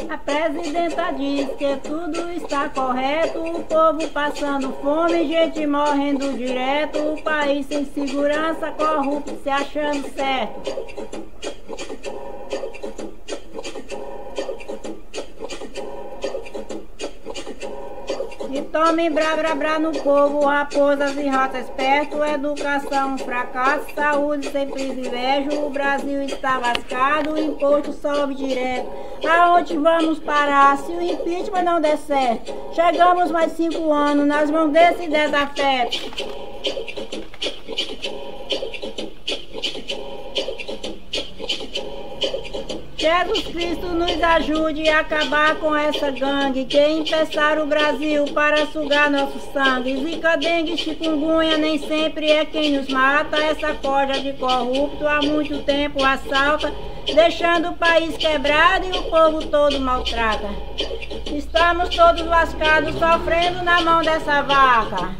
A presidenta diz que tudo está correto, o povo passando fome, gente morrendo direto, o país sem segurança, corrupto se achando certo. E tome brá brá brá no povo, raposas e ratas perto, educação um fracasso, saúde sem privilégio, o Brasil está lascado, o imposto sobe direto. Aonde vamos parar se o impeachment não der certo? Chegamos mais 5 anos nas mãos desse desafeto. Jesus Cristo nos ajude a acabar com essa gangue que empeçaram o Brasil para sugar nosso sangue. Zika, dengue, chikungunya nem sempre é quem nos mata. Essa corda de corrupto há muito tempo assalta, deixando o país quebrado e o povo todo maltrata. Estamos todos lascados, sofrendo na mão dessa vaca.